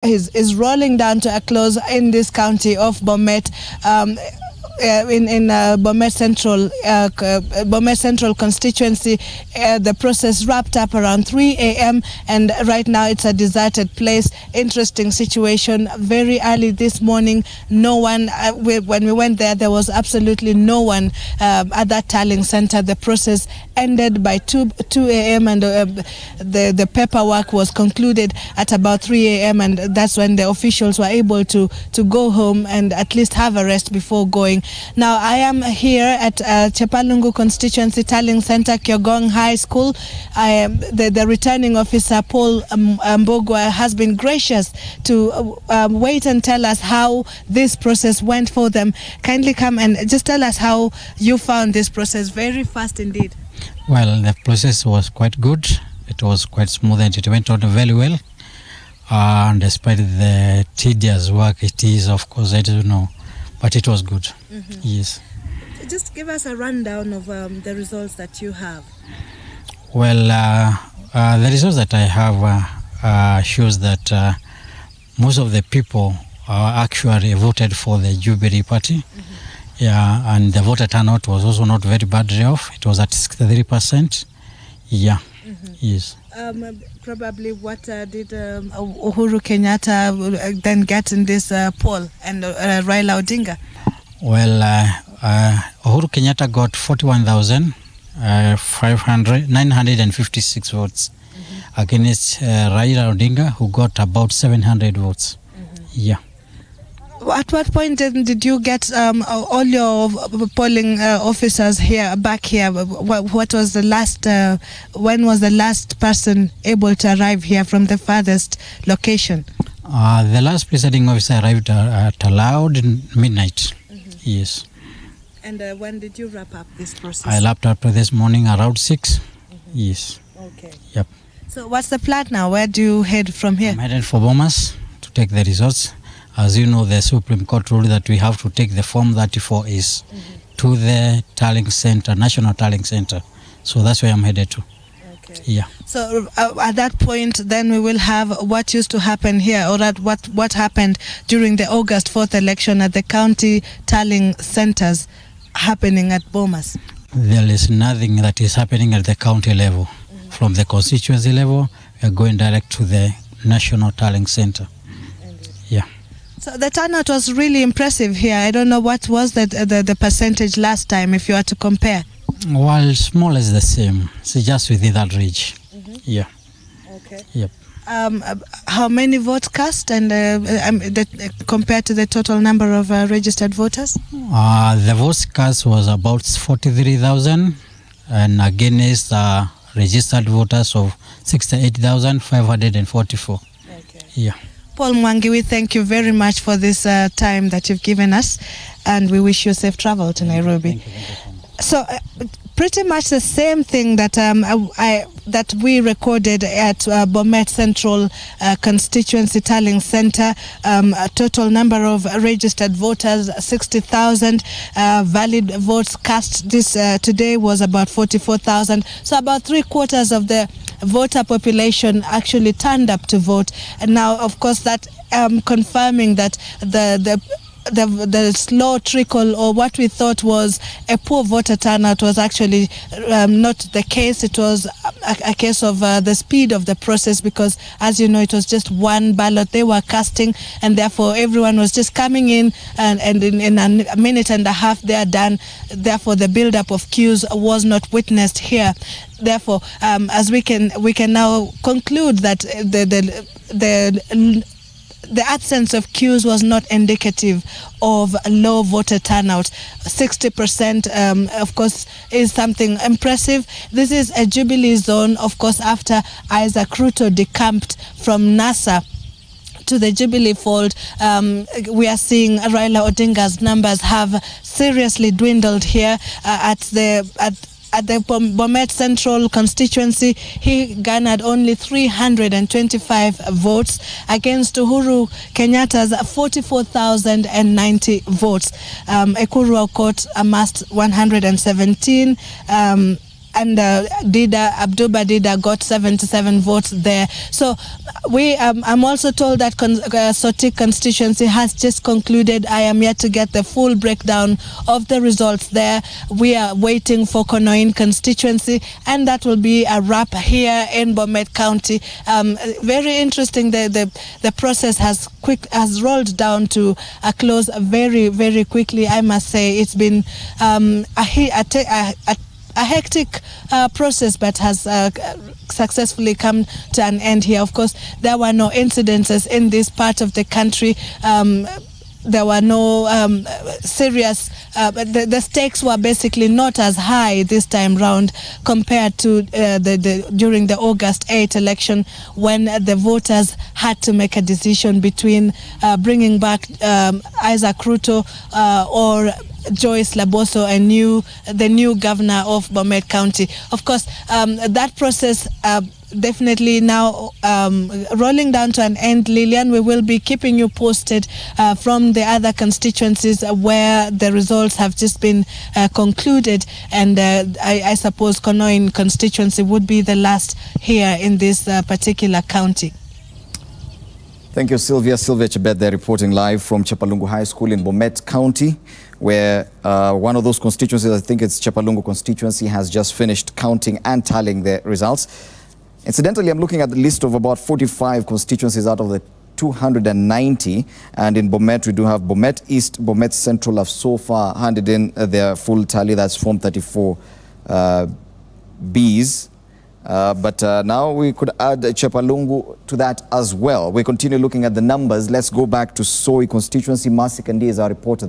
is rolling down to a close in this county of Bomet. In Bomet Central constituency, the process wrapped up around 3 a.m. and right now it's a deserted place. Interesting situation. Very early this morning, no one. When we went there was absolutely no one at that tallying center. The process ended by 2 a.m. and the paperwork was concluded at about 3 a.m. and that's when the officials were able to go home and at least have a rest before going. Now I am here at Chepalungu Constituency Tallying Center, Kyogong High School. The returning officer Paul Mbogwa has been gracious to wait and tell us how this process went for them. Kindly come and just tell us how you found this process. Very fast indeed. Well, the process was quite good. It was quite smooth and it went on very well. And despite the tedious work it is, of course, I don't know. But it was good. Yes. Just give us a rundown of the results that you have. Well, the results that I have shows that most of the people actually voted for the Jubilee Party. Yeah, and the voter turnout was also not very badly off. It was at 63%. Yeah. Yes. Probably what did Uhuru Kenyatta then get in this poll and Raila Odinga? Well, Uhuru Kenyatta got 41,956 votes against Raila Odinga, who got about 700 votes. Yeah. At what point did you get all your polling officers back here? What was the last? When was the last person able to arrive here from the farthest location? The last presiding officer arrived at around midnight. Yes. And when did you wrap up this process? I wrapped up this morning around 6. Yes. Okay. Yep. So what's the plan now? Where do you head from here? I'm headed for Bomas to take the results. As you know, the Supreme Court ruled that we have to take the Form 34As to the tallying center, National Tallying Center. So that's where I'm headed to. Okay. Yeah. So at that point, then we will have what used to happen here, or what happened during the August 4th election at the county tallying centers happening at Bomas. There is nothing that is happening at the county level. From the constituency level, we are going direct to the National Tallying Center. Yeah. So the turnout was really impressive here. I don't know what was the percentage last time, if you are to compare. Well, it's more or less the same. It's just within that range. Yeah. Okay. Yep. How many votes cast and compared to the total number of registered voters? The votes cast was about 43,000 and against registered voters of 68,544. Okay. Yeah. Paul Mwangi, we thank you very much for this time that you've given us, and we wish you safe travel to Nairobi. Thank you so much. So pretty much the same thing that that we recorded at Bomet Central Constituency Tallying Center. A total number of registered voters 60,000. Valid votes cast this today was about 44,000. So about 3/4 of the voter population actually turned up to vote, and now of course that confirming that the slow trickle, or what we thought was a poor voter turnout, was actually not the case. It was a case of the speed of the process, because as you know, it was just one ballot they were casting, and therefore everyone was just coming in, and in a minute and a half they are done. Therefore the build-up of queues was not witnessed here. Therefore, as we can now conclude that the absence of queues was not indicative of low voter turnout. 60%, of course, is something impressive. This is a Jubilee zone, of course, after Isaac Ruto decamped from NASA to the Jubilee fold. We are seeing Raila Odinga's numbers have seriously dwindled here at the Bomet Central constituency. He garnered only 325 votes against Uhuru Kenyatta's 44,090 votes. Ekuru Aukot amassed 117. Abduba Dida got 77 votes there. So I'm also told that Sotik constituency has just concluded. I am yet to get the full breakdown of the results there. We are waiting for Konoin constituency, and that will be a wrap here in Bomet County. Very interesting. The process has rolled down to a close very, very quickly. I must say it's been a hectic process, but has successfully come to an end here. Of course, there were no incidences in this part of the country. There were no serious, the stakes were basically not as high this time round compared to during the August 8 election, when the voters had to make a decision between bringing back Isaac Ruto or Joyce Laboso, the new governor of Bomet County. Of course, that process definitely now rolling down to an end. Lillian, we will be keeping you posted from the other constituencies where the results have just been concluded, and I suppose Konoin constituency would be the last here in this particular county. Thank you, Sylvia. Sylvia Chebet there, reporting live from Chepalungu High School in Bomet County, where one of those constituencies, I think it's Chepalungu constituency, has just finished counting and tallying the results. Incidentally, I'm looking at the list of about 45 constituencies out of the 290, and in Bomet we do have Bomet East, Bomet Central have so far handed in their full tally. That's Form 34 Bs. But now we could add Chepalungu to that as well. We continue looking at the numbers. Let's go back to Soi constituency. Marcy Kandi is our reporter.